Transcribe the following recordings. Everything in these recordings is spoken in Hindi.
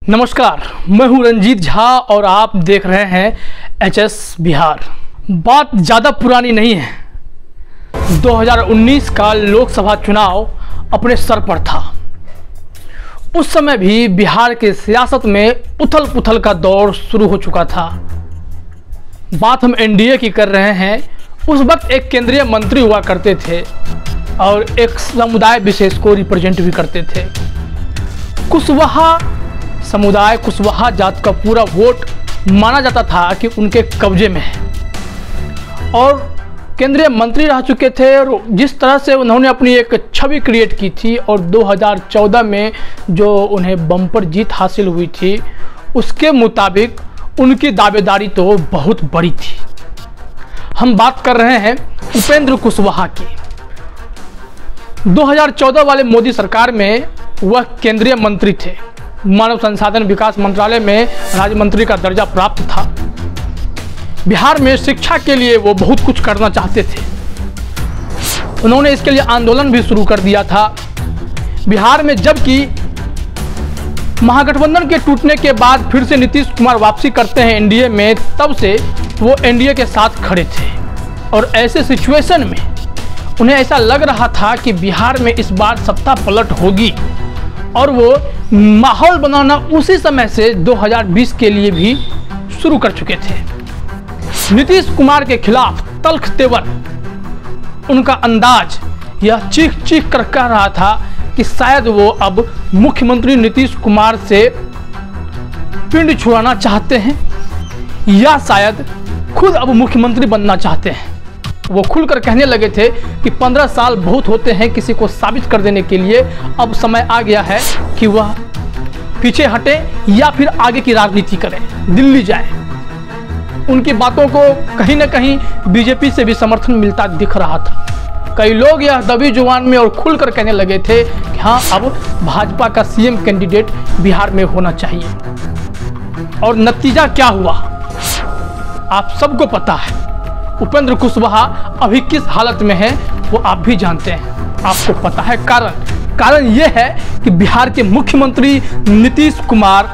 नमस्कार, मैं हूं रंजीत झा और आप देख रहे हैं HS बिहार। बात ज़्यादा पुरानी नहीं है। 2019 का लोकसभा चुनाव अपने सर पर था। उस समय भी बिहार के सियासत में उथल पुथल का दौर शुरू हो चुका था। बात हम NDA की कर रहे हैं। उस वक्त एक केंद्रीय मंत्री हुआ करते थे और एक समुदाय विशेष को रिप्रेजेंट भी करते थे। कुशवाहा समुदाय, कुशवाहा जात का पूरा वोट माना जाता था कि उनके कब्जे में है और केंद्रीय मंत्री रह चुके थे। और जिस तरह से उन्होंने अपनी एक छवि क्रिएट की थी और 2014 में जो उन्हें बम्पर जीत हासिल हुई थी, उसके मुताबिक उनकी दावेदारी तो बहुत बड़ी थी। हम बात कर रहे हैं उपेंद्र कुशवाहा की। 2014 वाले मोदी सरकार में वह केंद्रीय मंत्री थे। मानव संसाधन विकास मंत्रालय में राज्य मंत्री का दर्जा प्राप्त था। बिहार में शिक्षा के लिए वो बहुत कुछ करना चाहते थे। उन्होंने इसके लिए आंदोलन भी शुरू कर दिया था। बिहार में जबकि महागठबंधन के टूटने के बाद फिर से नीतीश कुमार वापसी करते हैं NDA में, तब से वो NDA के साथ खड़े थे और ऐसे सिचुएशन में उन्हें ऐसा लग रहा था कि बिहार में इस बार सत्ता पलट होगी और वो माहौल बनाना उसी समय से 2020 के लिए भी शुरू कर चुके थे। नीतीश कुमार के खिलाफ तल्ख तेवर, उनका अंदाज यह चीख चीख कर कह रहा था कि शायद वो अब मुख्यमंत्री नीतीश कुमार से पिंड छुड़ाना चाहते हैं या शायद खुद अब मुख्यमंत्री बनना चाहते हैं। वो खुलकर कहने लगे थे कि 15 साल बहुत होते हैं किसी को साबित कर देने के लिए। अब समय आ गया है कि वह पीछे हटे या फिर आगे की राजनीति करें, दिल्ली जाए। उनकी बातों को कहीं ना कहीं बीजेपी से भी समर्थन मिलता दिख रहा था। कई लोग यह दबी जुबान में और खुलकर कहने लगे थे कि हाँ, अब भाजपा का CM कैंडिडेट बिहार में होना चाहिए। और नतीजा क्या हुआ आप सबको पता है। उपेंद्र कुशवाहा अभी किस हालत में है वो आप भी जानते हैं, आपको पता है। कारण ये है कि बिहार के मुख्यमंत्री नीतीश कुमार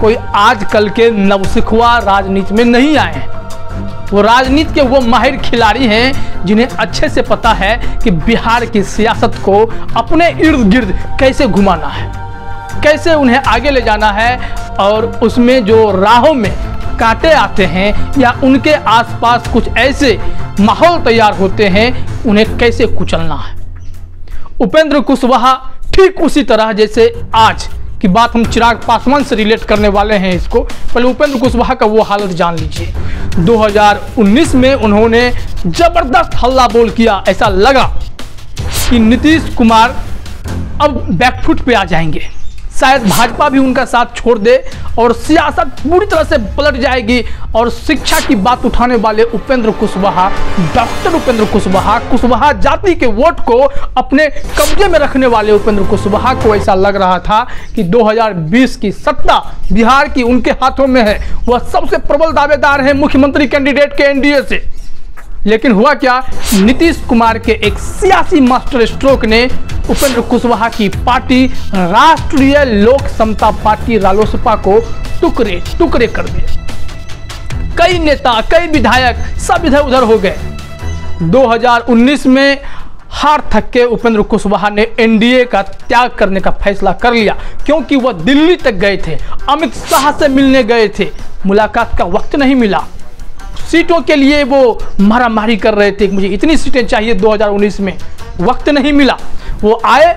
कोई आजकल के नवसिखुआ राजनीति में नहीं आए हैं। वो राजनीति के वो माहिर खिलाड़ी हैं जिन्हें अच्छे से पता है कि बिहार की सियासत को अपने इर्द गिर्द कैसे घुमाना है, कैसे उन्हें आगे ले जाना है और उसमें जो राहों में कांटे आते हैं या उनके आसपास कुछ ऐसे माहौल तैयार होते हैं, उन्हें कैसे कुचलना है। उपेंद्र कुशवाहा ठीक उसी तरह जैसे आज की बात हम चिराग पासवान से रिलेट करने वाले हैं इसको। पहले उपेंद्र कुशवाहा का वो हालत जान लीजिए। 2019 में उन्होंने जबरदस्त हल्ला बोल किया। ऐसा लगा कि नीतीश कुमार अब बैकफुट पे आ जाएंगे, शायद भाजपा भी उनका साथ छोड़ दे और सियासत पूरी तरह से पलट जाएगी। और शिक्षा की बात उठाने वाले उपेंद्र कुशवाहा, डॉक्टर उपेंद्र कुशवाहा, कुशवाहा जाति के वोट को अपने कब्जे में रखने वाले उपेंद्र कुशवाहा को ऐसा लग रहा था कि 2020 की सत्ता बिहार की उनके हाथों में है। वह सबसे प्रबल दावेदार हैं मुख्यमंत्री कैंडिडेट के NDA से। लेकिन हुआ क्या, नीतीश कुमार के एक सियासी मास्टर स्ट्रोक ने उपेंद्र कुशवाहा की पार्टी राष्ट्रीय लोक समता पार्टी रालोसपा को टुकड़े टुकड़े कर दिए। कई नेता, कई विधायक सब इधर उधर हो गए। 2019 में हार थक के उपेंद्र कुशवाहा ने NDA का त्याग करने का फैसला कर लिया, क्योंकि वह दिल्ली तक गए थे, अमित शाह से मिलने गए थे। मुलाकात का वक्त नहीं मिला। सीटों के लिए वो मारामारी कर रहे थे, मुझे इतनी सीटें चाहिए 2019 में, वक्त नहीं मिला। वो आए,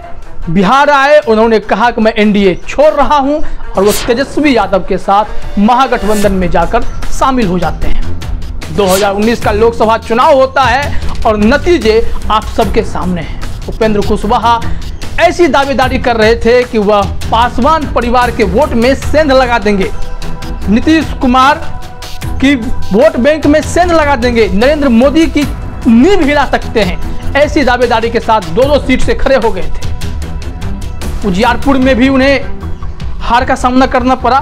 बिहार आए, उन्होंने कहा कि मैं NDA छोड़ रहा हूं और वो तेजस्वी यादव के साथ महागठबंधन में जाकर शामिल हो जाते हैं। 2019 का लोकसभा चुनाव होता है और नतीजे आप सबके सामने हैं। उपेंद्र कुशवाहा ऐसी दावेदारी कर रहे थे कि वह पासवान परिवार के वोट में सेंध लगा देंगे, नीतीश कुमार की वोट बैंक में सेंध लगा देंगे, नरेंद्र मोदी की नींव हिला सकते हैं। ऐसी दावेदारी के साथ 2-2 सीट से खड़े हो गए थे। उजियारपुर में भी उन्हें हार का सामना करना पड़ा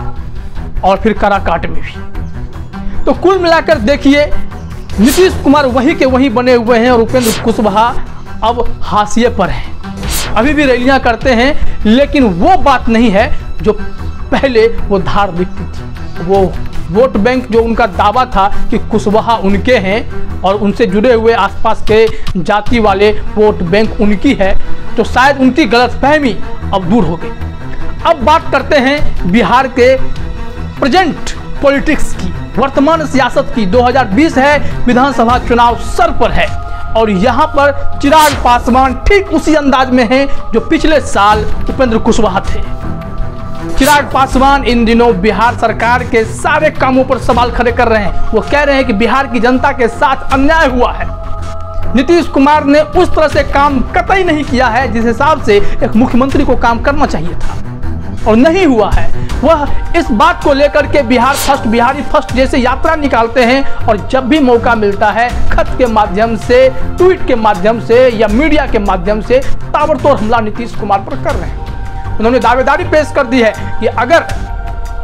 और फिर काराकाट में भी। तो कुल मिलाकर देखिए, नीतीश कुमार वही के वही बने हुए हैं और उपेंद्र कुशवाहा अब हाशिए पर हैं। अभी भी रैलियां करते हैं, लेकिन वो बात नहीं है जो पहले वो धार दिखती थी। वो वोट बैंक जो उनका दावा था कि कुशवाहा उनके हैं और उनसे जुड़े हुए आसपास के जाति वाले वोट बैंक उनकी है, तो शायद उनकी गलतफहमी अब दूर हो गई। अब बात करते हैं बिहार के प्रेजेंट पॉलिटिक्स की, वर्तमान सियासत की। 2020 है, विधानसभा चुनाव सर पर है और यहाँ पर चिराग पासवान ठीक उसी अंदाज में हैं जो पिछले साल उपेंद्र कुशवाहा थे। चिराग पासवान इन दिनों बिहार सरकार के सारे कामों पर सवाल खड़े कर रहे हैं। वो कह रहे हैं कि बिहार की जनता के साथ अन्याय हुआ है। नीतीश कुमार ने उस तरह से काम कतई नहीं किया है जिस हिसाब से एक मुख्यमंत्री को काम करना चाहिए था, और नहीं हुआ है। वह इस बात को लेकर के बिहार फर्स्ट, बिहारी फर्स्ट जैसे यात्रा निकालते हैं और जब भी मौका मिलता है खत के माध्यम से, ट्वीट के माध्यम से या मीडिया के माध्यम से ताबड़तोड़ हमला नीतीश कुमार पर कर रहे हैं। उन्होंने दावेदारी पेश कर दी है कि अगर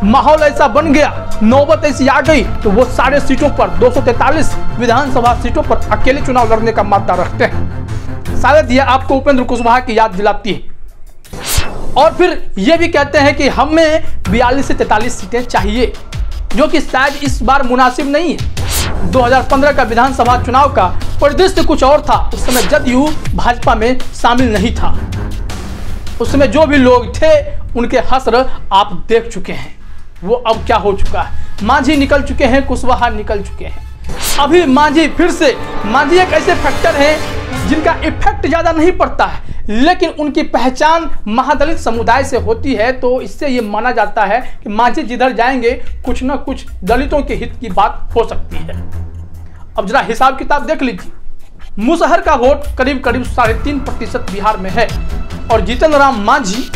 माहौल ऐसा बन गया, नौबत ऐसी आ गई, तो वो सारे सीटों पर 243 विधानसभा सीटों पर अकेले चुनाव लड़ने का मादा रखते हैं। शायद यह आपको उपेंद्र कुशवाहा की याद दिलाती है। और फिर ये भी कहते हैं कि हमें 42 से 43 सीटें चाहिए, जो कि शायद इस बार मुनासिब नहीं है। 2015 का विधानसभा चुनाव का परिदृश्य कुछ और था। उस समय जदयू भाजपा में शामिल नहीं था। उस समय जो भी लोग थे उनके हश्र आप देख चुके हैं। वो अब क्या हो चुका है, मांझी निकल चुके हैं, कुशवाहा निकल चुके हैं। अभी मांझी फिर से, मांझी एक ऐसे फैक्टर है जिनका इफेक्ट ज्यादा नहीं पड़ता है, लेकिन उनकी पहचान महादलित समुदाय से होती है। तो इससे ये माना जाता है कि मांझी जिधर जाएंगे कुछ ना कुछ दलितों के हित की बात हो सकती है। अब जरा हिसाब किताब देख लीजिए। मुसहर का वोट करीब करीब 3.5% बिहार में है और जीतन राम मांझी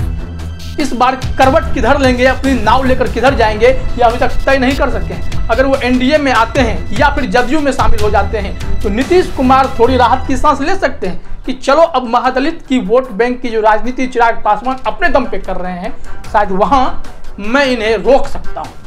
इस बार करवट किधर लेंगे, अपनी नाव लेकर किधर जाएंगे, यह अभी तक तय नहीं कर सके हैं। अगर वो एनडीए में आते हैं या फिर जदयू में शामिल हो जाते हैं तो नीतीश कुमार थोड़ी राहत की सांस ले सकते हैं कि चलो अब महादलित की वोट बैंक की जो राजनीति चिराग पासवान अपने दम पे कर रहे हैं, शायद वहां मैं इन्हें रोक सकता हूं।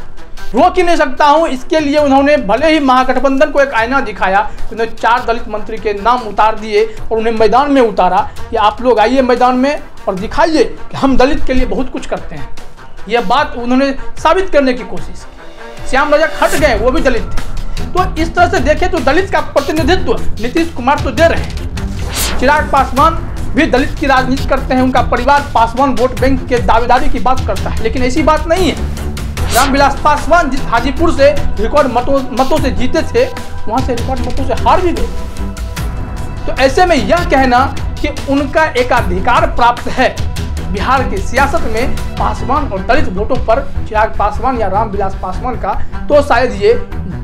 रोक ही नहीं सकता हूं, इसके लिए उन्होंने भले ही महागठबंधन को एक आईना दिखाया, उन्होंने 4 दलित मंत्री के नाम उतार दिए और उन्हें मैदान में उतारा कि आप लोग आइए मैदान में और दिखाइए कि हम दलित के लिए बहुत कुछ करते हैं। यह बात उन्होंने साबित करने की कोशिश की। श्याम रजक हट गए, वो भी दलित थे। तो इस तरह से देखें तो दलित का प्रतिनिधित्व नीतीश कुमार तो दे रहे हैं। चिराग पासवान भी दलित की राजनीति करते हैं, उनका परिवार पासवान वोट बैंक के दावेदारी की बात करता है, लेकिन ऐसी बात नहीं है। रामविलास पासवान जिस हाजीपुर से रिकॉर्ड मतों से जीते थे, वहां से रिकॉर्ड मतों से हार भी गए। तो ऐसे में यह कहना कि उनका एकाधिकार प्राप्त है बिहार की सियासत में पासवान और दलित वोटों पर चिराग पासवान या रामविलास पासवान का, तो शायद ये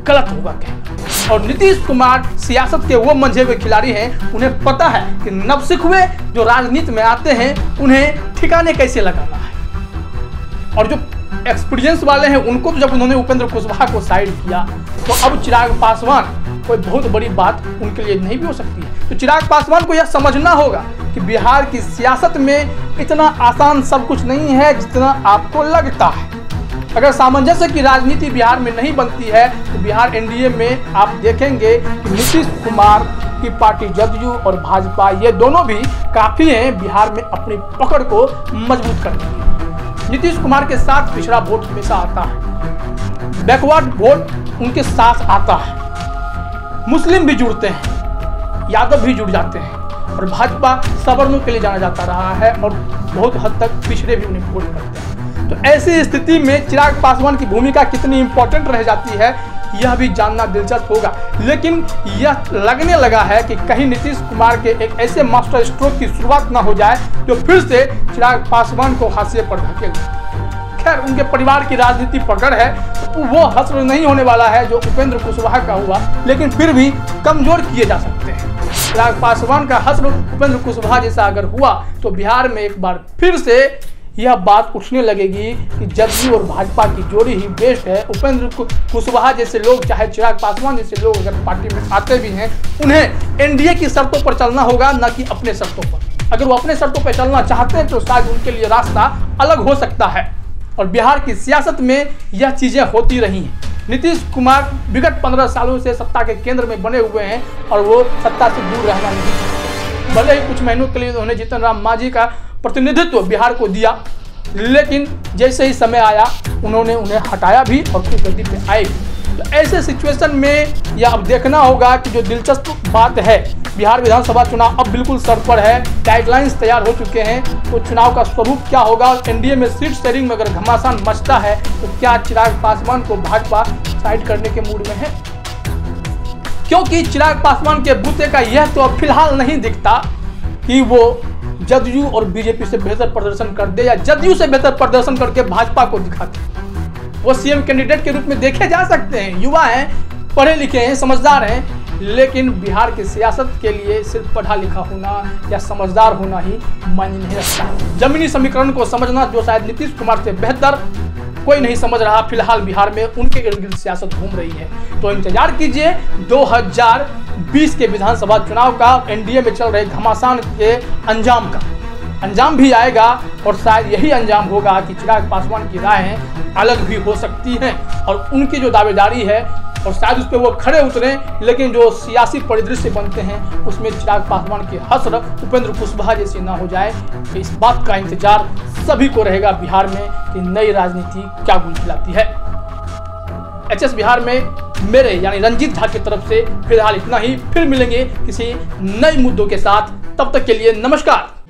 गलत होगा कहना। और नीतीश कुमार सियासत के वो मंझे हुए खिलाड़ी हैं, उन्हें पता है कि नवसिखुए जो राजनीति में आते हैं उन्हें ठिकाने कैसे लगाना है। और जो एक्सपीरियंस वाले हैं उनको तो जब उन्होंने उपेंद्र कुशवाहा को साइड किया, तो अब चिराग पासवान कोई बहुत बड़ी बात उनके लिए नहीं भी हो सकती है। तो चिराग पासवान को यह समझना होगा कि बिहार की सियासत में इतना आसान सब कुछ नहीं है जितना आपको लगता है। अगर सामंजस्य की राजनीति बिहार में नहीं बनती है तो बिहार एनडीए में आप देखेंगे कि नीतीश कुमार की पार्टी जदयू और भाजपा, ये दोनों भी काफ़ी हैं बिहार में अपनी पकड़ को मजबूत करने के लिए। नीतीश कुमार के साथ पिछड़ा वोट हमेशा आता है, बैकवर्ड वोट उनके साथ आता है, मुस्लिम भी जुड़ते हैं, यादव भी जुड़ जाते हैं, और भाजपा सवर्णों के लिए जाना जाता रहा है और बहुत हद तक पिछड़े भी उन्हें वोट करते हैं। तो ऐसी स्थिति में चिराग पासवान की भूमिका कितनी इंपॉर्टेंट रह जाती है, यह भी जानना दिलचस्प होगा। लेकिन यह लगने लगा है कि कहीं नीतीश कुमार के एक ऐसे मास्टर स्ट्रोक की शुरुआत ना हो जाए जो फिर से चिराग पासवान को हाशिए पर धकेल दे। खैर, उनके परिवार की राजनीति पकड़ है, तो वो हश्र नहीं होने वाला है जो उपेंद्र कुशवाहा का हुआ, लेकिन फिर भी कमजोर किए जा सकते हैं। चिराग पासवान का हश्र उपेंद्र कुशवाहा जैसा अगर हुआ तो बिहार में एक बार फिर से यह बात उठने लगेगी कि जदयू और भाजपा की जोड़ी ही बेस्ट है। उपेंद्र कुशवाहा जैसे लोग, चाहे चिराग पासवान जैसे लोग अगर पार्टी में आते भी हैं, उन्हें एनडीए की शर्तों पर चलना होगा, न कि अपने शर्तों पर। अगर वो अपने शर्तों पर चलना चाहते हैं तो शायद उनके लिए रास्ता अलग हो सकता है। और बिहार की सियासत में यह चीज़ें होती रही हैं। नीतीश कुमार विगत 15 सालों से सत्ता के केंद्र में बने हुए हैं और वो सत्ता से दूर रहना नहीं चाहते। भले ही कुछ महीनों के लिए उन्होंने जीतन राम मांझी का प्रतिनिधित्व बिहार को दिया, लेकिन जैसे ही समय आया उन्होंने उन्हें हटाया भी और फिर गद्दी पे आए भी। तो ऐसे सिचुएशन में यह अब देखना होगा कि जो दिलचस्प बात है, बिहार विधानसभा चुनाव अब बिल्कुल सर पर है, गाइडलाइंस तैयार हो चुके हैं, तो चुनाव का स्वरूप क्या होगा और एनडीए में सीट शेयरिंग में अगर घमासान मचता है तो क्या चिराग पासवान को भाजपा साइड करने के मूड में है? क्योंकि चिराग पासवान के बूते का यह तो अब फिलहाल नहीं दिखता कि वो जदयू और बीजेपी से बेहतर प्रदर्शन कर दे या जदयू से बेहतर प्रदर्शन करके भाजपा को दिखाते। वो सीएम कैंडिडेट के रूप में देखे जा सकते हैं, युवा हैं, पढ़े लिखे हैं, समझदार हैं, लेकिन बिहार की सियासत के लिए सिर्फ पढ़ा लिखा होना या समझदार होना ही मायने नहीं रखता। जमीनी समीकरण को समझना जो शायद नीतीश कुमार से बेहतर कोई नहीं समझ रहा, फिलहाल बिहार में उनके इर्द गिर्द सियासत घूम रही है। तो इंतजार कीजिए 2020 के विधानसभा चुनाव का, एनडीए में चल रहे घमासान के अंजाम का। अंजाम भी आएगा और शायद यही अंजाम होगा कि चिराग पासवान की राहें अलग भी हो सकती हैं और उनकी जो दावेदारी है और शायद उस पर वो खड़े उतरे, लेकिन जो सियासी परिदृश्य बनते हैं उसमें चिराग पासवान की हसर उपेंद्र कुशवाहा जैसी ना हो जाए। तो इस बात का इंतजार सभी को रहेगा बिहार में कि नई राजनीति क्या गुल खिलाती है। एचएस बिहार में मेरे यानी रंजीत झा की तरफ से फिलहाल इतना ही। फिर मिलेंगे किसी नए मुद्दों के साथ, तब तक के लिए नमस्कार।